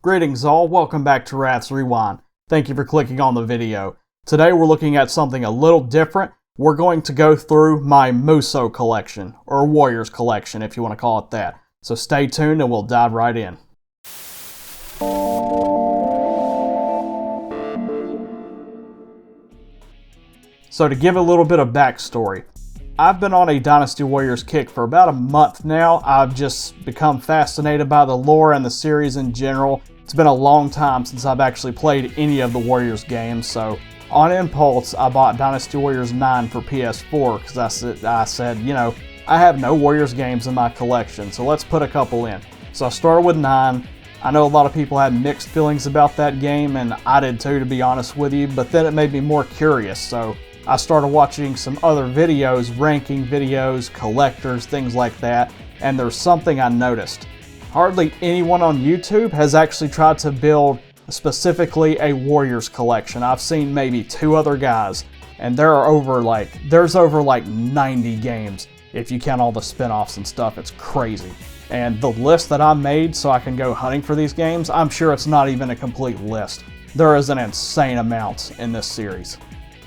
Greetings all, welcome back to Wrath's Rewind. Thank you for clicking on the video. Today we're looking at something a little different. We're going to go through my Musou collection, or Warriors collection if you want to call it that. So stay tuned and we'll dive right in. So to give a little bit of backstory, I've been on a Dynasty Warriors kick for about a month now. I've just become fascinated by the lore and the series in general. It's been a long time since I've actually played any of the Warriors games, so on impulse, I bought Dynasty Warriors 9 for PS4 because I said, you know, I have no Warriors games in my collection, so let's put a couple in. So I started with 9. I know a lot of people had mixed feelings about that game, and I did too, to be honest with you, but then it made me more curious, so I started watching some other videos, ranking videos, collectors, things like that, and there's something I noticed. Hardly anyone on YouTube has actually tried to build specifically a Warriors collection. I've seen maybe 2 other guys, and there's over like 90 games if you count all the spin-offs and stuff. It's crazy. And the list that I made so I can go hunting for these games, I'm sure it's not even a complete list. There is an insane amount in this series.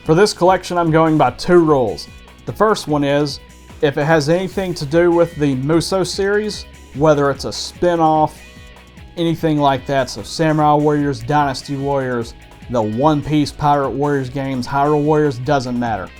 For this collection, I'm going by 2 rules. The first one is, if it has anything to do with the Musou series, whether it's a spin-off, anything like that, so Samurai Warriors, Dynasty Warriors, the One Piece Pirate Warriors games, Hyrule Warriors, doesn't matter.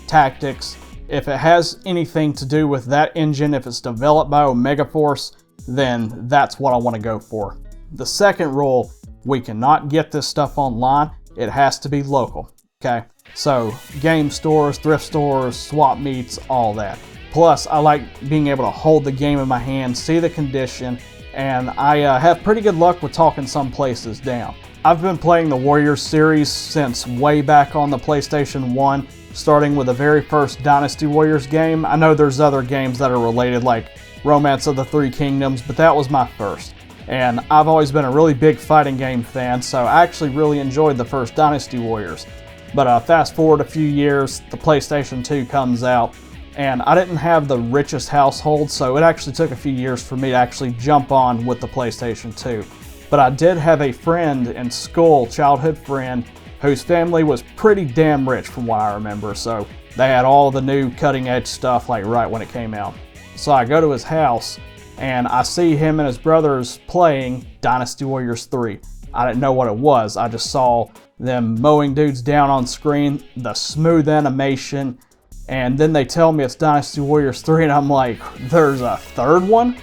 Tactics, if it has anything to do with that engine, if it's developed by Omega Force, then that's what I want to go for. The second rule, we cannot get this stuff online, it has to be local, okay? So, game stores, thrift stores, swap meets, all that. Plus, I like being able to hold the game in my hand, see the condition, and I have pretty good luck with talking some places down. I've been playing the Warriors series since way back on the PlayStation 1, starting with the very first Dynasty Warriors game. I know there's other games that are related, like Romance of the Three Kingdoms, but that was my first. And I've always been a really big fighting game fan, so I actually really enjoyed the first Dynasty Warriors. But fast forward a few years, the PlayStation 2 comes out, and I didn't have the richest household, so it actually took a few years for me to actually jump on with the PlayStation 2. But I did have a friend in school, childhood friend, whose family was pretty damn rich from what I remember, so they had all the new cutting edge stuff like right when it came out. So I go to his house, and I see him and his brothers playing Dynasty Warriors 3. I didn't know what it was, I just saw them mowing dudes down on screen, the smooth animation, and then they tell me it's Dynasty Warriors 3, and I'm like, there's a third one?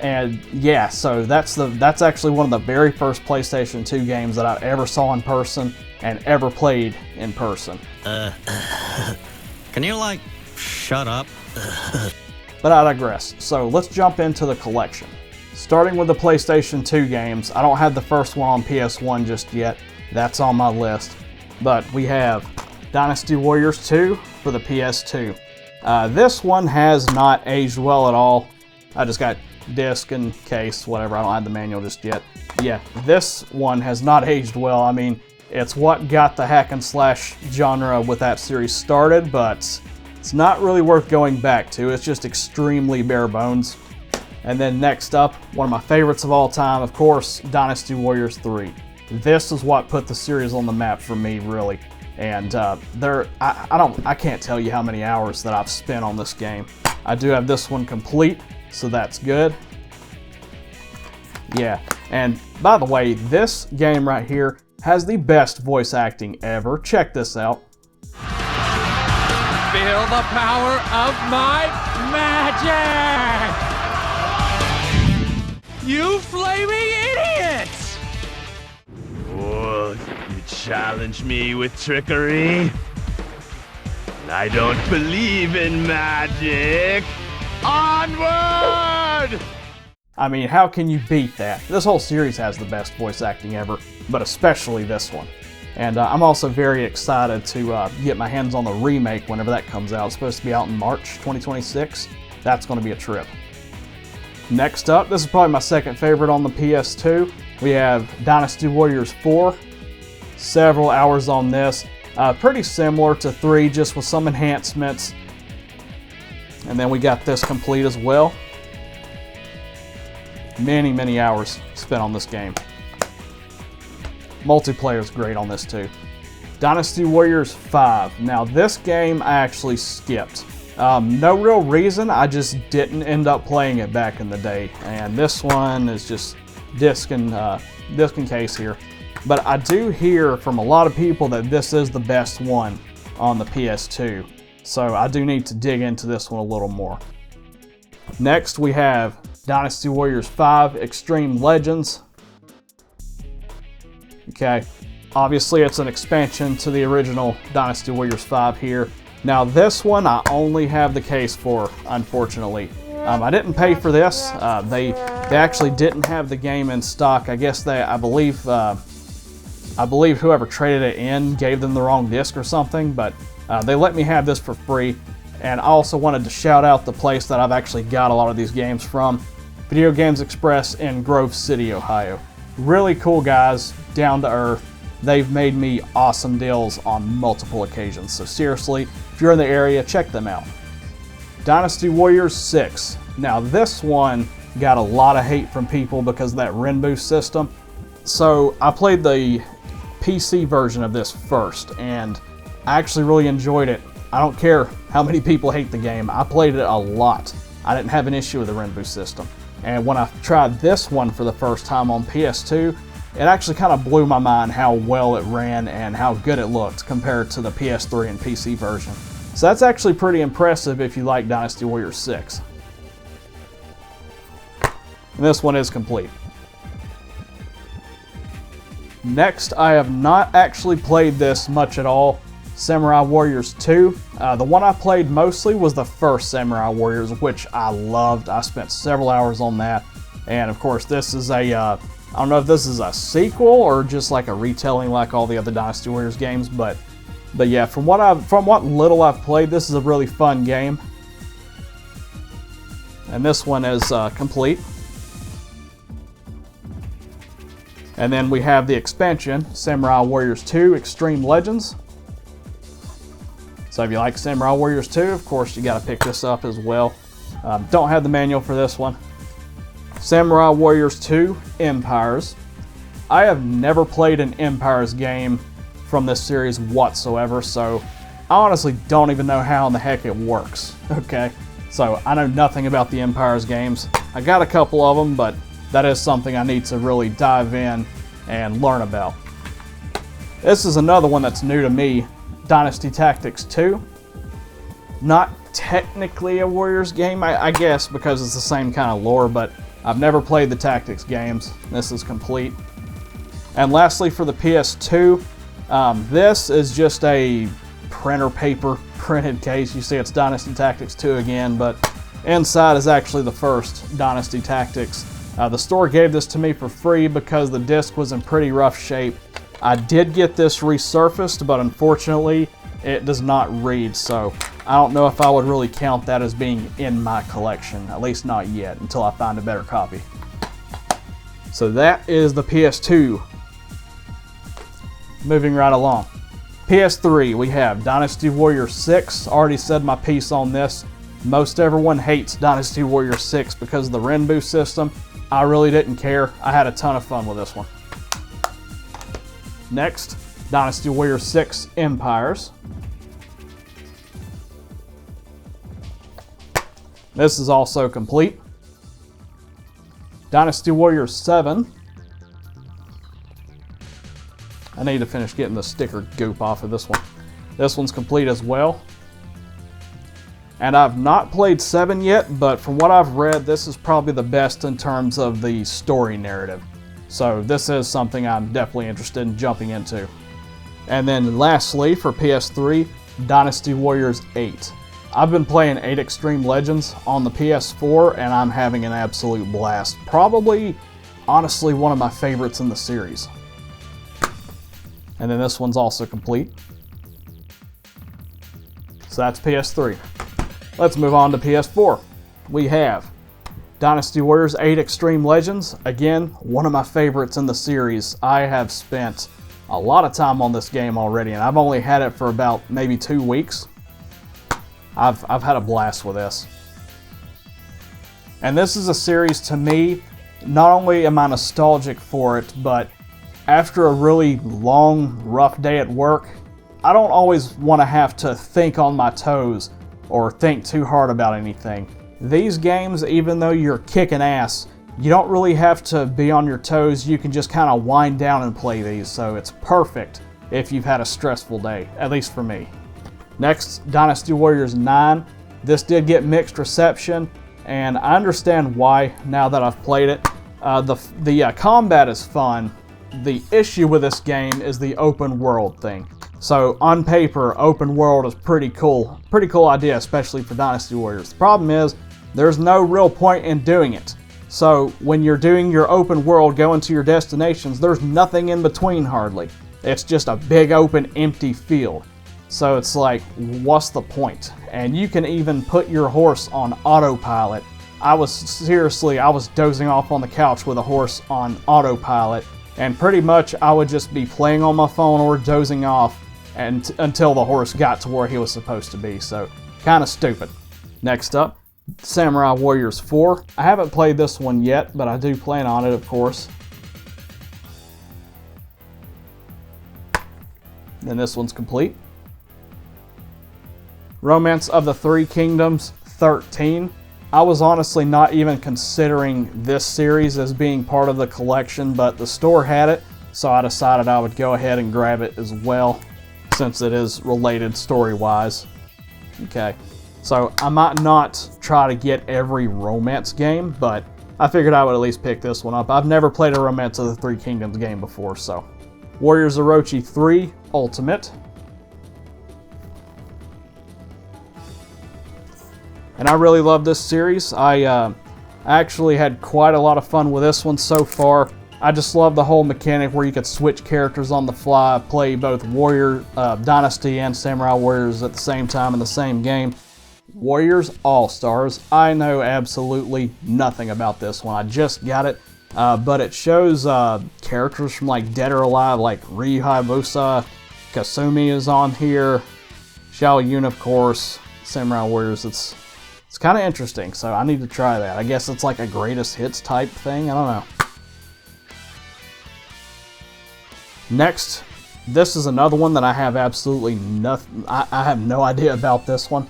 And yeah, so that's actually one of the very first PlayStation 2 games that I ever saw in person and ever played in person. Can you like, shut up? But I digress, so let's jump into the collection. Starting with the PlayStation 2 games, I don't have the first one on PS1 just yet. That's on my list. But we have Dynasty Warriors 2 for the PS2. This one has not aged well at all. I just got disc and case, whatever. I don't have the manual just yet. Yeah, this one has not aged well. I mean, it's what got the hack and slash genre with that series started, but it's not really worth going back to. It's just extremely bare bones. And then next up, one of my favorites of all time, of course, Dynasty Warriors 3. This is what put the series on the map for me, really. And I can't tell you how many hours that I've spent on this game. I do have this one complete, so that's good. Yeah, and by the way, this game right here has the best voice acting ever. Check this out. Feel the power of my magic! You flaming idiots! Oh, you challenge me with trickery? I don't believe in magic! Onward! I mean, how can you beat that? This whole series has the best voice acting ever, but especially this one. And I'm also very excited to get my hands on the remake whenever that comes out. It's supposed to be out in March 2026. That's going to be a trip. Next up, this is probably my second favorite on the PS2. We have Dynasty Warriors 4. Several hours on this. Pretty similar to 3, just with some enhancements. And then we got this complete as well. Many hours spent on this game. Multiplayer is great on this too. Dynasty Warriors 5. Now this game I actually skipped. No real reason, I just didn't end up playing it back in the day. And this one is just disc and case here. But I do hear from a lot of people that this is the best one on the PS2. So I do need to dig into this one a little more. Next we have Dynasty Warriors 5 Extreme Legends. Okay, obviously it's an expansion to the original Dynasty Warriors 5 here. Now this one I only have the case for, unfortunately. I didn't pay for this. They actually didn't have the game in stock. I guess I believe whoever traded it in gave them the wrong disc or something, but they let me have this for free. And I also wanted to shout out the place that I've actually got a lot of these games from, Video Games Express in Grove City, Ohio. Really cool guys, down to earth. They've made me awesome deals on multiple occasions. So seriously, if you're in the area, check them out. Dynasty Warriors 6. Now this one got a lot of hate from people because of that Renbu system. So I played the PC version of this first, and I actually really enjoyed it. I don't care how many people hate the game. I played it a lot. I didn't have an issue with the Renbu system. And when I tried this one for the first time on PS2, it actually kind of blew my mind how well it ran and how good it looked compared to the PS3 and PC version. So that's actually pretty impressive if you like Dynasty Warriors 6. And this one is complete. Next, I have not actually played this much at all. Samurai Warriors 2. The one I played mostly was the first Samurai Warriors, which I loved. I spent several hours on that. And of course, this is a, I don't know if this is a sequel or just like a retelling like all the other Dynasty Warriors games, but yeah, from what little I've played, this is a really fun game. And this one is complete. And then we have the expansion, Samurai Warriors 2 Extreme Legends. So if you like Samurai Warriors 2, of course you got to pick this up as well. Don't have the manual for this one. Samurai Warriors 2 Empires. I have never played an Empires game from this series whatsoever, so I honestly don't even know how in the heck it works. Okay, so I know nothing about the Empires games. I got a couple of them, but that is something I need to really dive in and learn about. This is another one that's new to me, Dynasty Tactics 2. Not technically a Warriors game, I guess, because it's the same kind of lore, but I've never played the Tactics games. This is complete. And lastly, for the PS2, this is just a printer paper printed case. You see it's Dynasty Tactics 2 again, but inside is actually the first Dynasty Tactics. The store gave this to me for free because the disc was in pretty rough shape. I did get this resurfaced, but unfortunately it does not read, so I don't know if I would really count that as being in my collection, at least not yet, until I find a better copy. So that is the PS2. Moving right along. PS3, we have Dynasty Warriors 6. Already said my piece on this. Most everyone hates Dynasty Warriors 6 because of the Renbu system. I really didn't care. I had a ton of fun with this one. Next, Dynasty Warriors 6 Empires. This is also complete. Dynasty Warriors 7. I need to finish getting the sticker goop off of this one. This one's complete as well. And I've not played 7 yet, but from what I've read, this is probably the best in terms of the story narrative. So this is something I'm definitely interested in jumping into. And then lastly, for PS3, Dynasty Warriors 8. I've been playing 8 Extreme Legends on the PS4, and I'm having an absolute blast. Probably, honestly, one of my favorites in the series. And then this one's also complete. So that's PS3. Let's move on to PS4. We have Dynasty Warriors 8 Extreme Legends. Again, one of my favorites in the series. I have spent a lot of time on this game already, and I've only had it for about maybe 2 weeks. I've had a blast with this. And this is a series, to me, not only am I nostalgic for it, but after a really long, rough day at work, I don't always want to have to think on my toes or think too hard about anything. These games, even though you're kicking ass, you don't really have to be on your toes. You can just kind of wind down and play these, so it's perfect if you've had a stressful day, at least for me. Next, Dynasty Warriors 9. This did get mixed reception, and I understand why now that I've played it. The combat is fun. The issue with this game is the open world thing. So on paper, open world is pretty cool. Pretty cool idea, especially for Dynasty Warriors. The problem is, there's no real point in doing it. So when you're doing your open world, going to your destinations, there's nothing in between hardly. It's just a big open empty field. So it's like, what's the point? And you can even put your horse on autopilot. I was dozing off on the couch with a horse on autopilot, and pretty much I would just be playing on my phone or dozing off until the horse got to where he was supposed to be. So kind of stupid. Next up, Samurai Warriors 4. I haven't played this one yet, but I do plan on it, of course. And this one's complete. Romance of the Three Kingdoms 13. I was honestly not even considering this series as being part of the collection, but the store had it, so I decided I would go ahead and grab it as well, since it is related story-wise. Okay, so I might not try to get every romance game, but I figured I would at least pick this one up. I've never played a Romance of the Three Kingdoms game before, so. Warriors Orochi 3 Ultimate. And I really love this series. I actually had quite a lot of fun with this one so far. I just love the whole mechanic where you could switch characters on the fly, play both Warrior Dynasty and Samurai Warriors at the same time in the same game. Warriors All-Stars. I know absolutely nothing about this one. I just got it, but it shows characters from like Dead or Alive, like Ryu Hayabusa, Kasumi is on here, Xiao Yun, of course, Samurai Warriors. It's kind of interesting, so I need to try that. I guess it's like a greatest hits type thing. I don't know. Next, this is another one that I have absolutely nothing. I have no idea about this one.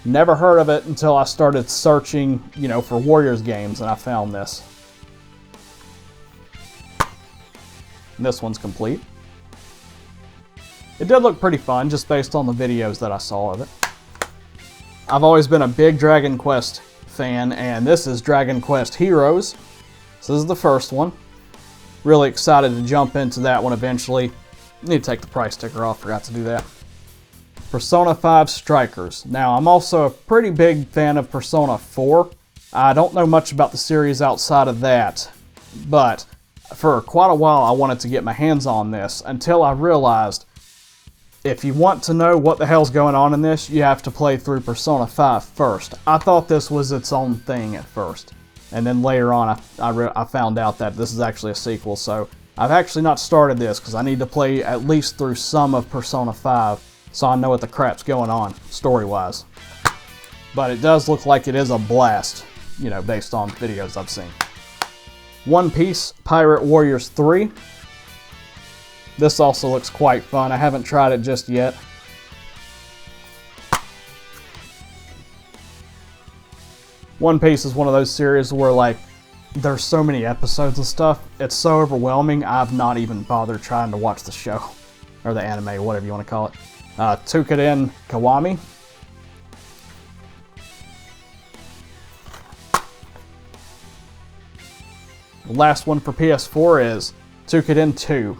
Never heard of it until I started searching, for Warriors games, and I found this. And this one's complete. It did look pretty fun, just based on the videos that I saw of it. I've always been a big Dragon Quest fan, and this is Dragon Quest Heroes. So this is the first one. Really excited to jump into that one eventually. Need to take the price sticker off, forgot to do that. Persona 5 Strikers. Now, I'm also a pretty big fan of Persona 4. I don't know much about the series outside of that, but for quite a while I wanted to get my hands on this until I realized if you want to know what the hell's going on in this, you have to play through Persona 5 first. I thought this was its own thing at first. And then later on, I found out that this is actually a sequel. So I've actually not started this because I need to play at least through some of Persona 5 so I know what the crap's going on, story-wise. But it does look like it is a blast, based on videos I've seen. One Piece Pirate Warriors 3. This also looks quite fun. I haven't tried it just yet. One Piece is one of those series where there's so many episodes and stuff. It's so overwhelming, I've not even bothered trying to watch the show. Or the anime, whatever you want to call it. Tukiden Kiwami. The last one for PS4 is Tukiden 2.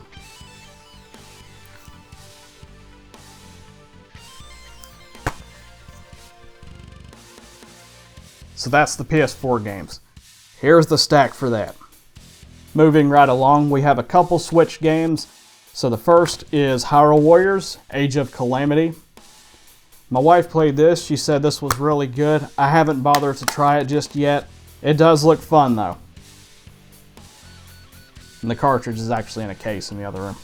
So that's the PS4 games. Here's the stack for that. Moving right along, we have a couple Switch games. So the first is Hyrule Warriors, Age of Calamity. My wife played this. She said this was really good. I haven't bothered to try it just yet. It does look fun though. And the cartridge is actually in a case in the other room.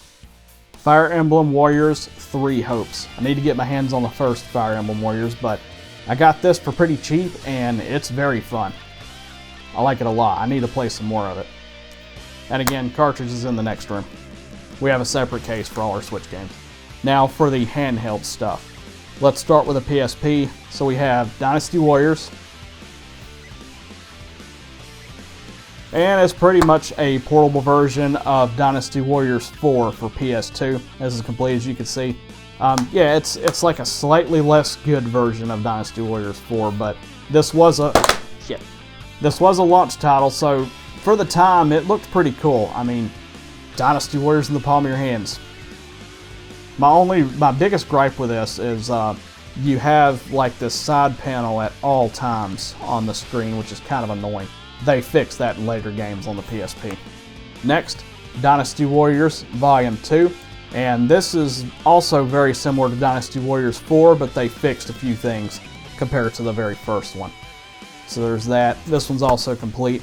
Fire Emblem Warriors 3 Hopes. I need to get my hands on the first Fire Emblem Warriors, but I got this for pretty cheap and it's very fun. I like it a lot. I need to play some more of it. And again, cartridge is in the next room. we have a separate case for all our Switch games. Now for the handheld stuff. Let's start with a PSP. So we have Dynasty Warriors. And it's pretty much a portable version of Dynasty Warriors 4 for PS2. This is complete, as you can see. Yeah, it's like a slightly less good version of Dynasty Warriors 4, but this was a launch title, so for the time it looked pretty cool. I mean, Dynasty Warriors in the palm of your hands. My biggest gripe with this is you have like this side panel at all times on the screen, which is kind of annoying. They fixed that in later games on the PSP. Next, Dynasty Warriors Volume 2. And this is also very similar to Dynasty Warriors 4, but they fixed a few things compared to the very first one. So there's that. This one's also complete.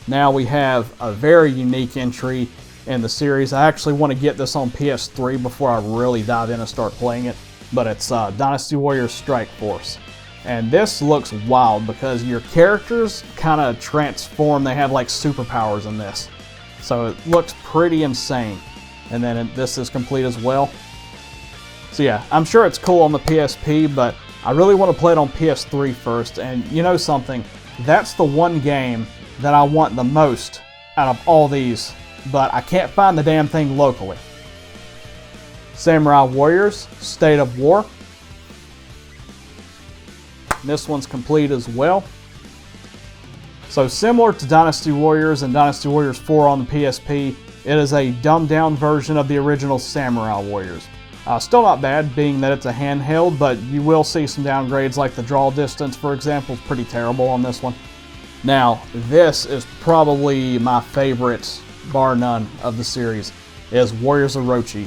Now we have a very unique entry in the series. I actually want to get this on PS3 before I really dive in and start playing it, but it's Dynasty Warriors Strike Force. And this looks wild because your characters kind of transform. They have like superpowers in this. So it looks pretty insane. And then this is complete as well. So yeah, I'm sure it's cool on the PSP, but I really want to play it on PS3 first. And you know something? That's the one game that I want the most out of all these, but I can't find the damn thing locally. Samurai Warriors State of War. This one's complete as well. So similar to Dynasty Warriors and Dynasty Warriors 4 on the PSP, it is a dumbed down version of the original Samurai Warriors. Still not bad, being that it's a handheld, but you will see some downgrades, like the draw distance, for example, is pretty terrible on this one. Now, this is probably my favorite, bar none, of the series, is Warriors Orochi.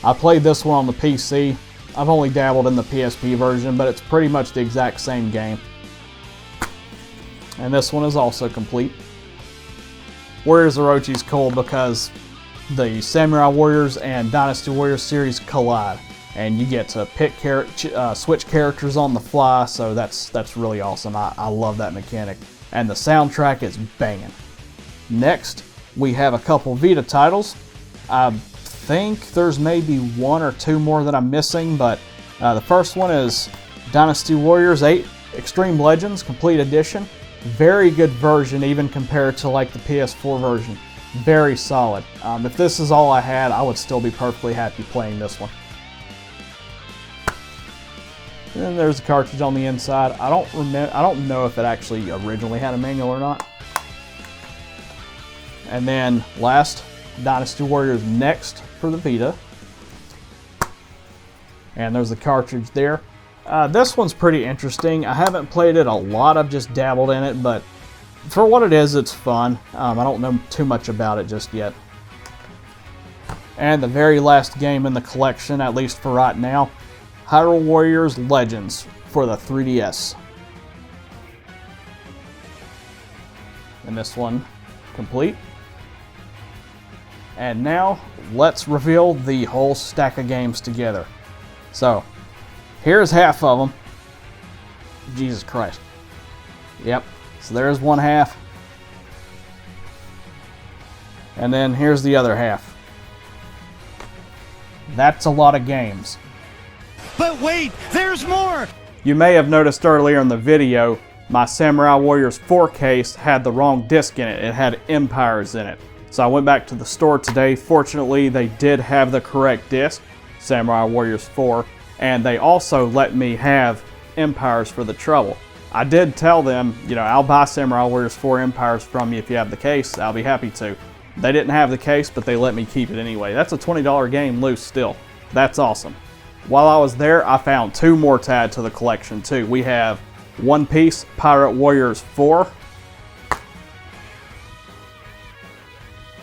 I played this one on the PC. I've only dabbled in the PSP version, but it's pretty much the exact same game. And this one is also complete. Warriors Orochi is cool because the Samurai Warriors and Dynasty Warriors series collide, and you get to pick switch characters on the fly, so that's really awesome. I love that mechanic, and the soundtrack is banging. Next, we have a couple Vita titles. I think there's maybe one or two more that I'm missing, but the first one is Dynasty Warriors 8 Extreme Legends Complete Edition. Very good version, even compared to like the PS4 version. Very solid. If this is all I had, I would still be perfectly happy playing this one. And then there's a cartridge on the inside. I don't know if it actually originally had a manual or not. And then last, Dynasty Warriors Next for the Vita. And there's the cartridge there. This one's pretty interesting. I haven't played it a lot, I've just dabbled in it, but for what it is, it's fun. I don't know too much about it just yet. And the very last game in the collection, at least for right now, Hyrule Warriors Legends for the 3DS. And this one complete. And now, let's reveal the whole stack of games together. So, here's half of them. Jesus Christ. Yep, so there's one half. And then here's the other half. That's a lot of games. But wait, there's more! You may have noticed earlier in the video, my Samurai Warriors 4 case had the wrong disc in it. It had Empires in it. So I went back to the store today. Fortunately, they did have the correct disc, Samurai Warriors 4, and they also let me have Empires for the trouble. I did tell them, you know, I'll buy Samurai Warriors 4 Empires from you if you have the case. I'll be happy to. They didn't have the case, but they let me keep it anyway. That's a $20 game loose still. That's awesome. While I was there, I found two more to add to the collection too. We have One Piece Pirate Warriors 4,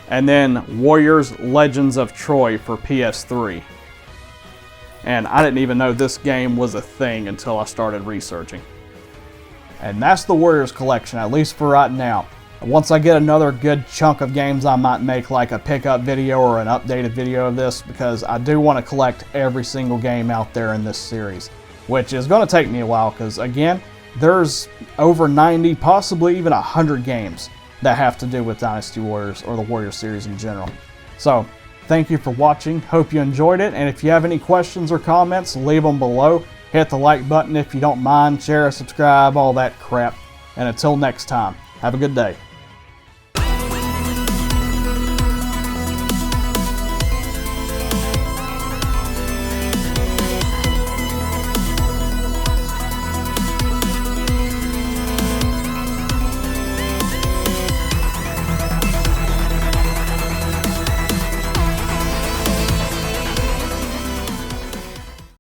and then Warriors Legends of Troy for PS3. And I didn't even know this game was a thing until I started researching. And that's the Warriors collection, at least for right now. Once I get another good chunk of games, I might make like a pickup video or an updated video of this, because I do want to collect every single game out there in this series, which is going to take me a while because, again, there's over 90, possibly even 100 games. that have to do with Dynasty Warriors or the Warrior series in general. So, thank you for watching. Hope you enjoyed it. And if you have any questions or comments, leave them below. Hit the like button if you don't mind. Share, subscribe, all that crap. And until next time, have a good day.